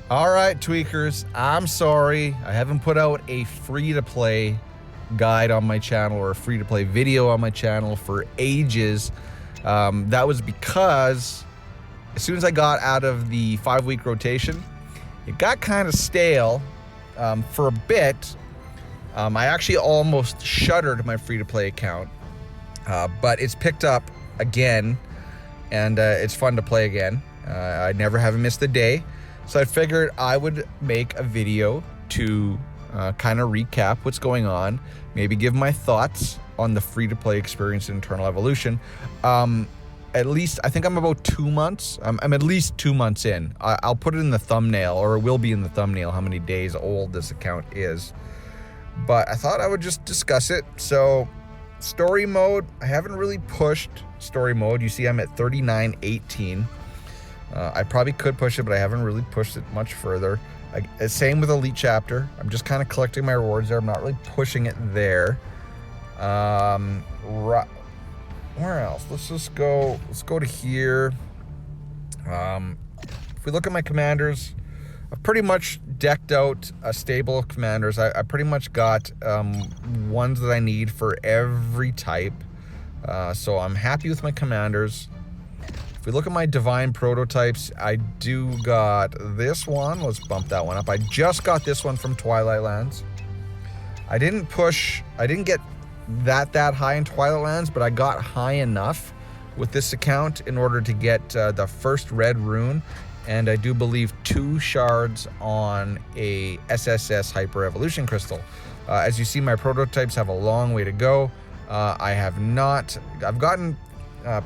All right, tweakers, I'm sorry. I haven't put out a free-to-play guide on my channel or a free-to-play video on my channel for ages. That was because as soon as I got out of the 5-week rotation, it got kind of stale for a bit. I actually almost shuttered my free-to-play account, but it's picked up again, and it's fun to play again. I never have missed a day. So I figured I would make a video to kind of recap what's going on, maybe give my thoughts on the free-to-play experience in Eternal Evolution. At least, I think I'm about 2 months. I'm at least 2 months in. I'll put it in the thumbnail, or it will be in the thumbnail, how many days old this account is. But I thought I would just discuss it. So, story mode, I haven't really pushed story mode. You see I'm at 39:18. I probably could push it, but I haven't really pushed it much further. Same with Elite Chapter. I'm just kind of collecting my rewards there. I'm not really pushing it there. Where else? Let's go to here. If we look at my commanders, I've pretty much decked out a stable of commanders. I pretty much got ones that I need for every type. So I'm happy with my commanders. If we look at my divine prototypes, I do got this one. Let's bump that one up. I just got this one from Twilight Lands. I didn't get that high in Twilight Lands, but I got high enough with this account in order to get the first red rune, and I do believe 2 shards on a SSS Hyper Evolution Crystal. As you see, my prototypes have a long way to go. I've gotten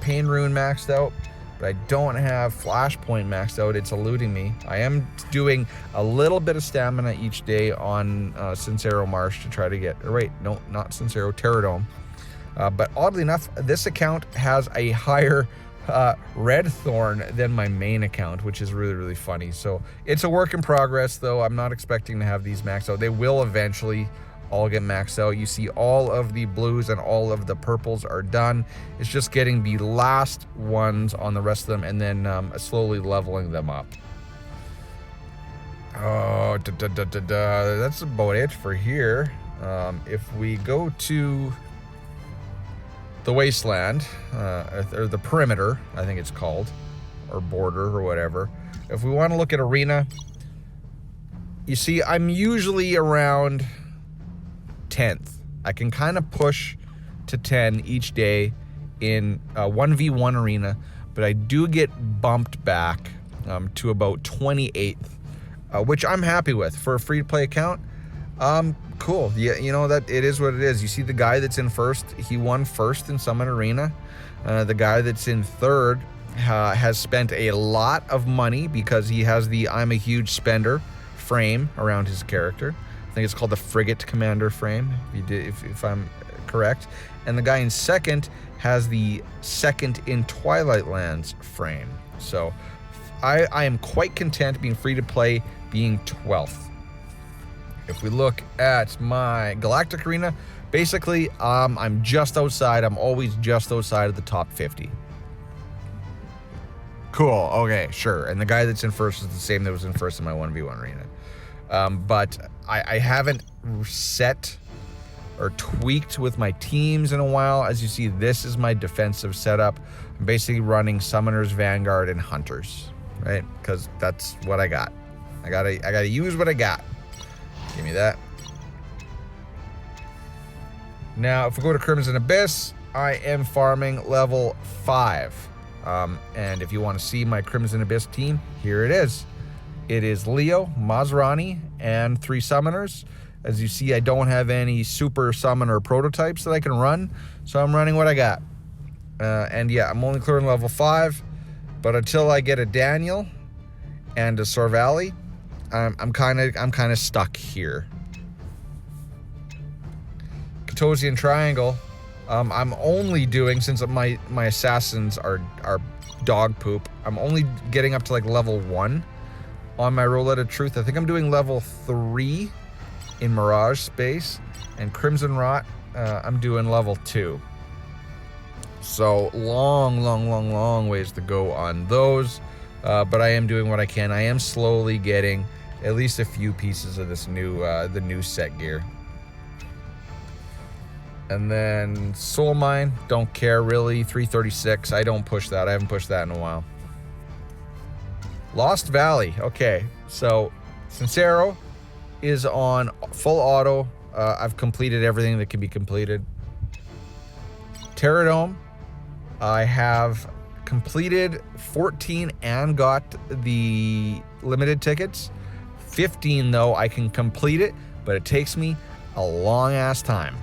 Pain Rune maxed out, but I don't have Flashpoint maxed out. It's eluding me. I am doing a little bit of stamina each day on Sincero Marsh to try to get, or wait, no, not Sincero, Terradome. But oddly enough, this account has a higher red thorn than my main account, which is really, really funny. So it's a work in progress, though. I'm not expecting to have these maxed out. They will eventually all get maxed out. You see all of the blues and all of the purples are done. It's just getting the last ones on the rest of them and then slowly leveling them up. Oh, that's about it for here. If we go to the wasteland, or the perimeter, I think it's called, or border or whatever. If we want to look at arena, you see I'm usually around 10th. I can kind of push to 10 each day in 1v1 arena, but I do get bumped back to about 28th, which I'm happy with for a free-to-play account. Cool. Yeah, you know, that it is what it is. You see the guy that's in first, he won first in Summon Arena. The guy that's in third has spent a lot of money because he has the I'm a huge spender frame around his character. I think it's called the Frigate Commander frame, if I'm correct. And the guy in second has the second in Twilight Lands frame. So I am quite content being free to play, being 12th. If we look at my Galactic Arena, basically I'm just outside. I'm always just outside of the top 50. Cool, okay, sure. And the guy that's in first is the same that was in first in my 1v1 arena. But I haven't set or tweaked with my teams in a while. As you see, this is my defensive setup. I'm basically running Summoners, Vanguard, and Hunters, right? Because that's what I got. I gotta use what I got. Give me that. Now, if we go to Crimson Abyss, I am farming level 5. And if you want to see my Crimson Abyss team, here it is. It is Leo, Mazrani, and 3 summoners. As you see, I don't have any super summoner prototypes that I can run, so I'm running what I got. And yeah, I'm only clearing level 5, but until I get a Daniel and a Sorvali, I'm kind of stuck here. Katosian Triangle, I'm only doing, since my assassins are dog poop, I'm only getting up to like level 1 on my Roulette of Truth. I think I'm doing level 3 in Mirage Space, and Crimson Rot, I'm doing level 2. So long ways to go on those. but I am doing what I can. I am slowly getting at least a few pieces of this new, the new set gear. And then Soul Mine, don't care really. 336, I don't push that. I haven't pushed that in a while. Lost Valley, okay. So Sincero is on full auto. I've completed everything that can be completed. Terradome, I have completed 14 and got the limited tickets. 15 though, I can complete it, but it takes me a long ass time.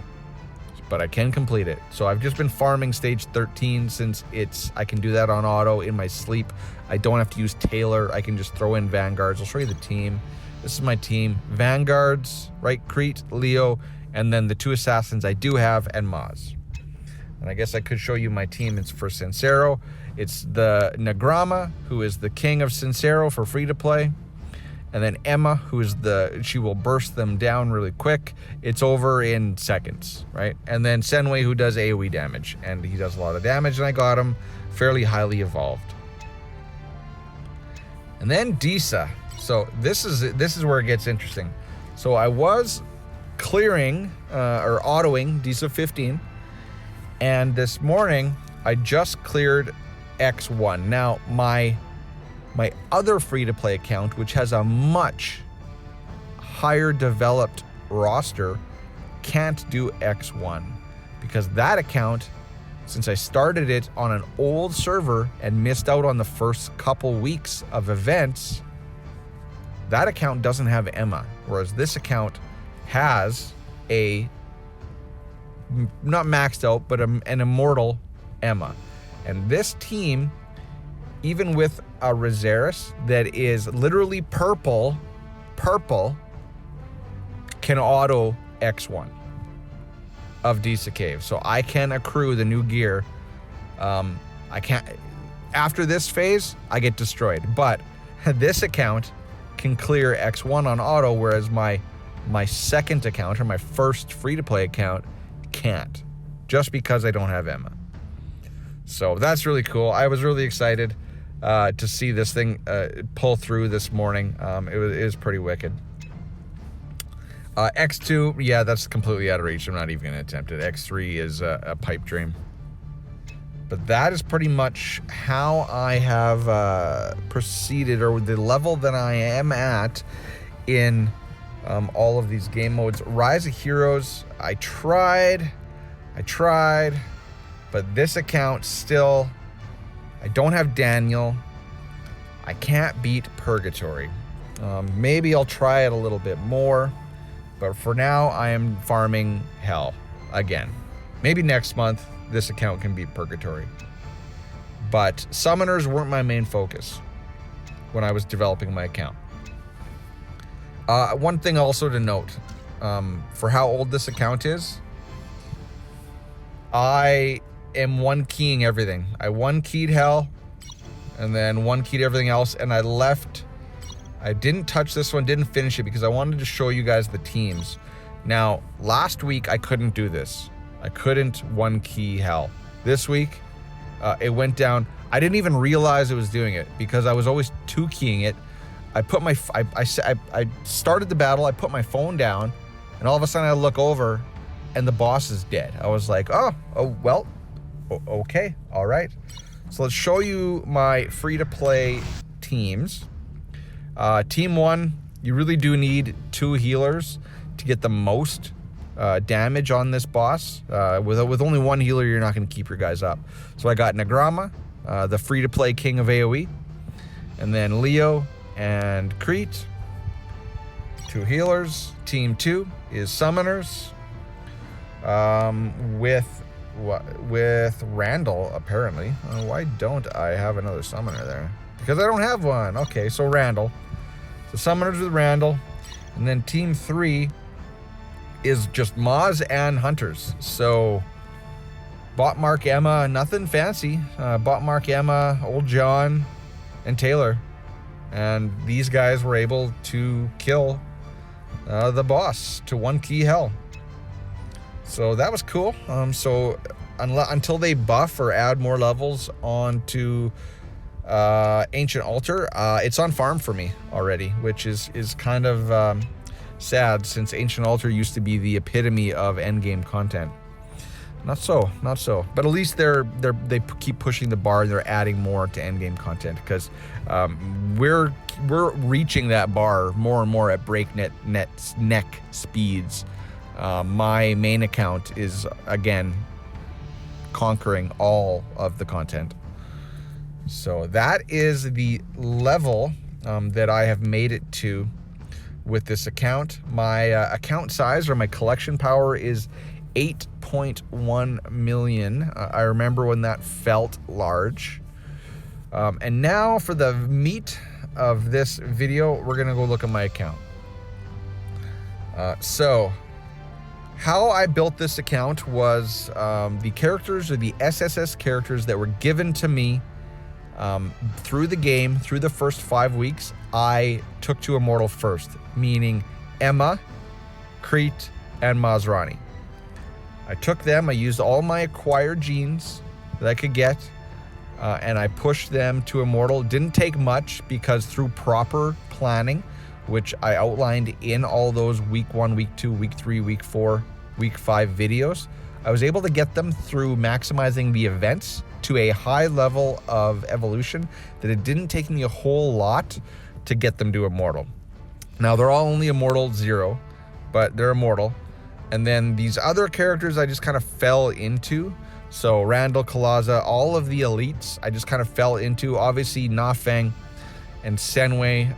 But I can complete it. So I've just been farming stage 13 since I can do that on auto in my sleep. I don't have to use Taylor. I can just throw in Vanguards. I'll show you the team. This is my team. Vanguards, right? Crete, Leo, and then the 2 assassins I do have, and Maz. And I guess I could show you my team. It's for Sincero. It's the Nagrama, who is the king of Sincero for free to play. And then Emma, who is she will burst them down really quick. It's over in seconds, right? And then Senway, who does AoE damage. And he does a lot of damage, and I got him fairly highly evolved. And then Disa. So this is where it gets interesting. So I was clearing, or autoing Disa 15. And this morning, I just cleared X1. Now, my other free-to-play account, which has a much higher developed roster, can't do X1 because that account, since I started it on an old server and missed out on the first couple weeks of events, that account doesn't have Emma, whereas this account has a, not maxed out, but an immortal Emma. And this team, even with a Reserus that is literally purple, can auto X1 of Disa Cave. So I can accrue the new gear. I can't, after this phase, I get destroyed. But this account can clear X1 on auto, whereas my second account, or my first free-to-play account, can't. Just because I don't have Emma. So that's really cool. I was really excited to see this thing pull through this morning. It is pretty wicked. X2, yeah, that's completely out of reach. I'm not even going to attempt it. X3 is a pipe dream. But that is pretty much how I have proceeded, or the level that I am at in all of these game modes. Rise of Heroes, I tried, but this account still, I don't have Daniel. I can't beat Purgatory. Maybe I'll try it a little bit more, but for now I am farming Hell again. Maybe next month this account can beat Purgatory. But summoners weren't my main focus when I was developing my account. One thing also to note, for how old this account is, I am one keying everything. I one keyed Hell, and then one keyed everything else, and I left. I didn't touch this one, didn't finish it, because I wanted to show you guys the teams. Now, last week I couldn't do this. I couldn't one key Hell. This week, it went down. I didn't even realize it was doing it, because I was always two keying it. I put my, I started the battle, I put my phone down, and all of a sudden I look over, and the boss is dead. I was like, oh well, okay, all right. So let's show you my free-to-play teams. Team 1, you really do need 2 healers to get the most damage on this boss. With only 1 healer, you're not going to keep your guys up. So I got Nagrama, the free-to-play king of AoE, and then Leo and Crete, 2 healers. Team 2 is summoners, with Randall, apparently. Why don't I have another summoner there? Because I don't have one. Okay, so Randall. So summoners with Randall. And then team 3 is just Maz and Hunters. So Bot Mark Emma, nothing fancy. Bot Mark Emma, Old John, and Taylor. And these guys were able to kill the boss to one key Hell. So that was cool. So until they buff or add more levels onto Ancient Altar. It's on farm for me already, which is kind of sad, since Ancient Altar used to be the epitome of endgame content. Not so. But at least they keep pushing the bar, and they're adding more to endgame content, because we're reaching that bar more and more at breakneck speeds. My main account is again conquering all of the content. So that is the level that I have made it to with this account. My account size, or my collection power, is 8.1 million. I remember when that felt large. And now for the meat of this video, we're gonna go look at my account. So how I built this account was the characters, or the SSS characters, that were given to me through the game, through the first 5 weeks. I took to Immortal first, meaning Emma, Crete, and Masrani. I took them, I used all my acquired genes that I could get, and I pushed them to Immortal. Didn't take much, because through proper planning, which I outlined in all those week 1, week 2, week 3, week 4, week 5 videos, I was able to get them through maximizing the events to a high level of evolution that it didn't take me a whole lot to get them to Immortal. Now, they're all only Immortal 0, but they're Immortal. And then these other characters I just kind of fell into. So Randall, Kalaza, all of the elites I just kind of fell into. Obviously, Na Feng and Senway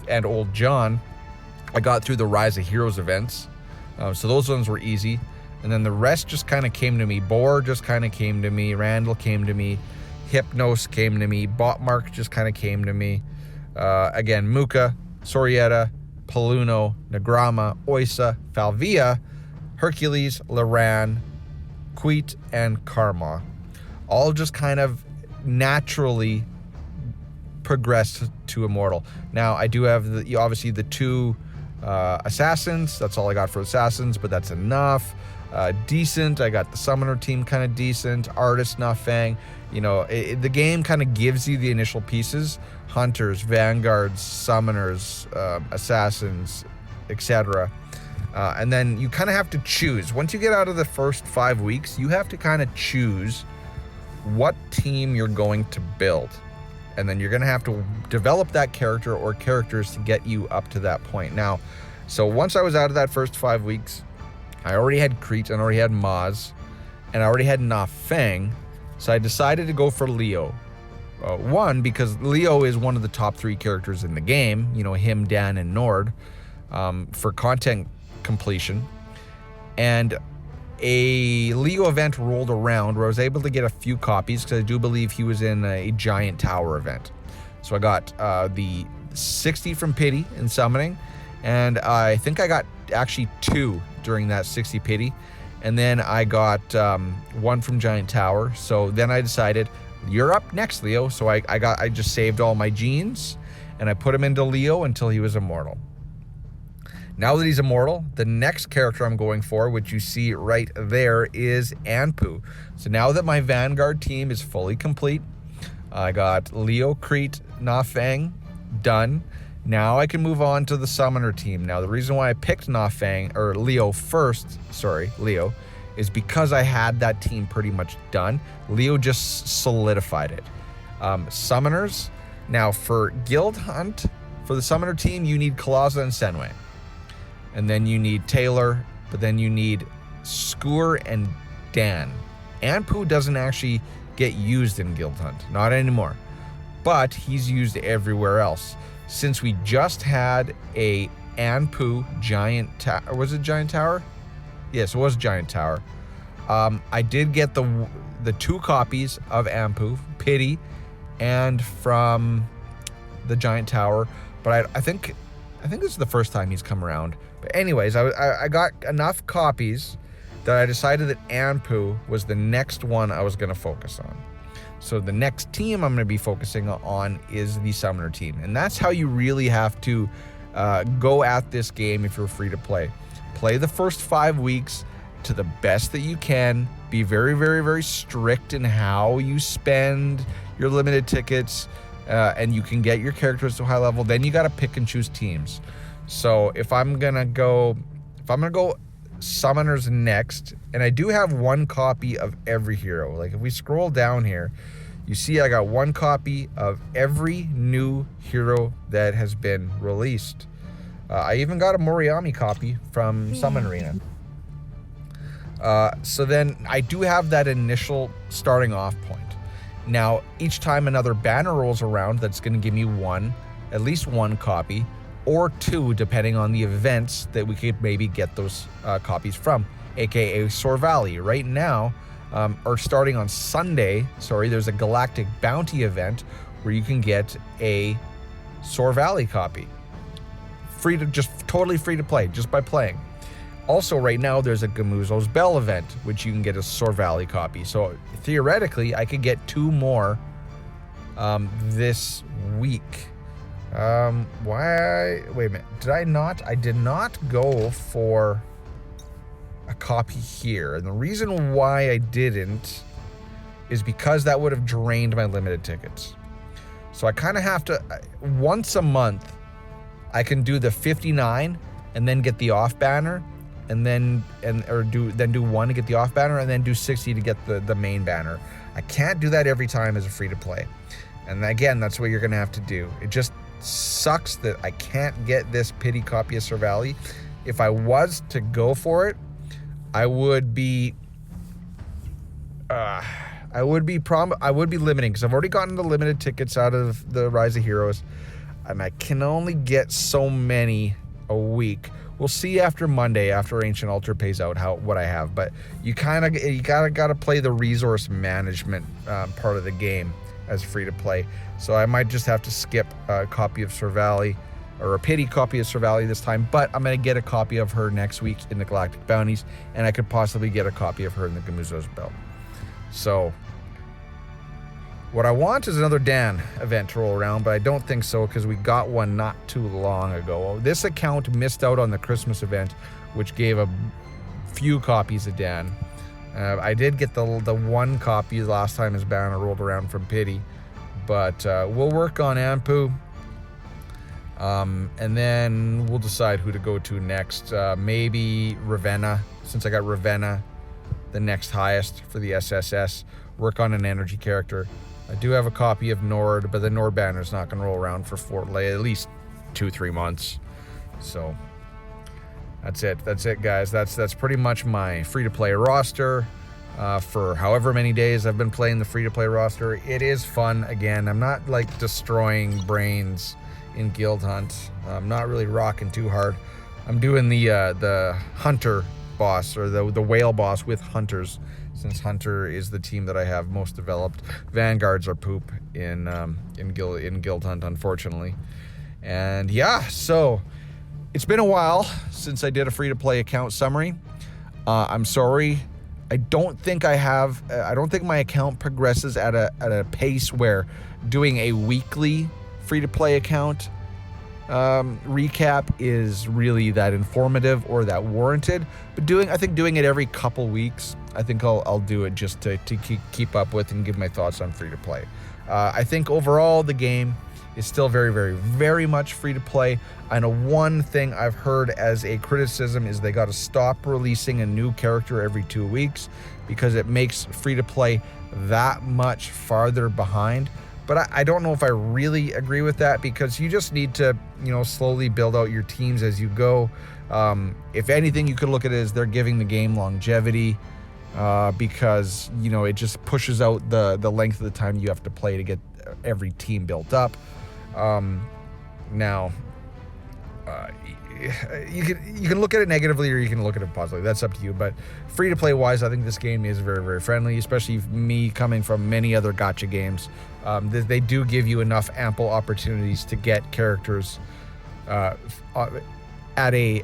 and Old John, I got through the Rise of Heroes events. So those ones were easy. And then the rest just kind of came to me. Boar just kind of came to me. Randall came to me. Hypnos came to me. Botmark just kind of came to me. Again, Muka, Sorietta, Paluno, Nagrama, Oisa, Falvia, Hercules, Laran, Queet, and Karma. All just kind of naturally progressed to Immortal. Now, I do have obviously the 2 assassins. That's all I got for assassins, but that's enough. Decent. I got the summoner team kind of decent. Artist, Na Feng. You know, the game kind of gives you the initial pieces: hunters, vanguards, summoners, assassins, etc. And then you kind of have to choose. Once you get out of the first 5 weeks, you have to kind of choose what team you're going to build. And then you're going to have to develop that character or characters to get you up to that point. Now, so once I was out of that first 5 weeks, I already had Crete, and I already had Maz, and I already had Na Feng. So I decided to go for Leo. One, because Leo is one of the top 3 characters in the game. You know, him, Dan, and Nord, for content completion. And a Leo event rolled around where I was able to get a few copies, because I do believe he was in a Giant Tower event. So I got the 60 from Pity in summoning, and I think I got actually 2 during that 60 Pity, and then I got 1 from Giant Tower. So then I decided, you're up next, Leo. So I just saved all my genes, and I put him into Leo until he was Immortal. Now that he's Immortal, the next character I'm going for, which you see right there, is Anpu. So now that my Vanguard team is fully complete, I got Leo, Crete, Na Feng done. Now I can move on to the summoner team. Now, the reason why I picked Leo first, Leo, is because I had that team pretty much done. Leo just solidified it. Summoners, now for Guild Hunt, for the summoner team, you need Kalaza and Senway. And then you need Taylor, but then you need Skur and Dan. Anpu doesn't actually get used in Guild Hunt, not anymore, but he's used everywhere else. Since we just had a Anpu Giant Tower, was it Giant Tower? Yes, it was Giant Tower. I did get the 2 copies of Anpu, Pity, and from the Giant Tower, but I think this is the first time he's come around. But anyways, I got enough copies that I decided that Anpu was the next one I was going to focus on. So the next team I'm going to be focusing on is the summoner team. And that's how you really have to go at this game if you're free to play. Play the first 5 weeks to the best that you can. Be very, very, very strict in how you spend your limited tickets, and you can get your characters to a high level, then you got to pick and choose teams. So if I'm gonna go summoners next, and I do have one copy of every hero. Like if we scroll down here, you see I got one copy of every new hero that has been released. I even got a Moriami copy from Summon Arena. So then I do have that initial starting off point. Now, each time another banner rolls around, that's going to give me at least one copy, or two, depending on the events that we could maybe get those copies from, aka Sor Valley. Right now, or starting on Sunday, there's a Galactic Bounty event where you can get a Sor Valley copy. Totally free to play, just by playing. Also, right now, there's a Gamuzo's Bell event, which you can get a Sor Valley copy. So, theoretically, I could get 2 more this week. Wait a minute. I did not go for a copy here. And the reason why I didn't is because that would have drained my limited tickets. So I kind of have to, once a month, I can do the 59 and then get the off banner, and then do 1 to get the off banner, and then do 60 to get the main banner. I can't do that every time as a free to play. And again, that's what you're gonna have to do. It just sucks that I can't get this pity copy of Sor Valley. If I was to go for it, I would be limiting, because I've already gotten the limited tickets out of the Rise of Heroes, and I can only get so many a week. We'll see after Monday, after Ancient Altar pays out, what I have. But you gotta play the resource management part of the game as free to play. So I might just have to skip a copy of Sor Valley, or a pity copy of Sor Valley this time. But I'm gonna get a copy of her next week in the Galactic Bounties, and I could possibly get a copy of her in the Gamuzo's Bell. So what I want is another Dan event to roll around, but I don't think so, because we got one not too long ago. This account missed out on the Christmas event, which gave a few copies of Dan. I did get the 1 copy the last time his banner rolled around from Pity, but we'll work on Ampu, and then we'll decide who to go to next. Maybe Ravenna, since I got Ravenna the next highest for the SSS. Work on an energy character. I do have a copy of Nord, but the Nord banner is not going to roll around for at least 2-3 months. So that's it, guys. That's pretty much my free-to-play roster for however many days I've been playing the free-to-play roster. It is fun. Again, I'm not like destroying brains in Guild Hunt. I'm not really rocking too hard. I'm doing the Hunter boss, or the whale boss with Hunters, since Hunter is the team that I have most developed. Vanguards are poop in Guild Hunt, unfortunately. And yeah, so it's been a while since I did a free-to-play account summary. I'm sorry. I don't think my account progresses at a pace where doing a weekly free-to-play account recap is really that informative or that warranted. But I think doing it every couple weeks, I think I'll do it just to keep up with and give my thoughts on free-to-play. I think overall the game is still very, very, very much free-to-play. I know one thing I've heard as a criticism is they got to stop releasing a new character every 2 weeks, because it makes free-to-play that much farther behind. But I don't know if I really agree with that, because you just need to, slowly build out your teams as you go. If anything, you could look at it as they're giving the game longevity, because, it just pushes out the length of the time you have to play to get every team built up. Now, you can look at it negatively, or you can look at it positively. That's up to you. But free-to-play wise, I think this game is very, very friendly, especially me coming from many other gacha games. They do give you enough ample opportunities to get characters at a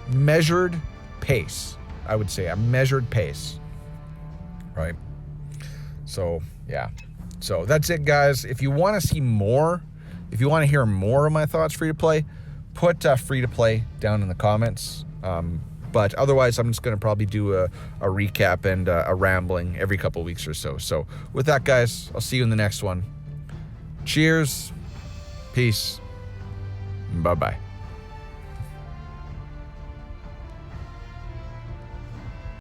measured pace. I would say a measured pace, right? So yeah, so that's it, guys. If you want to see more, if you want to hear more of my thoughts free to play, put free to play down in the comments. But otherwise, I'm just going to probably do a recap and a rambling every couple weeks or so. So with that, guys, I'll see you in the next one. Cheers. Peace. Bye-bye.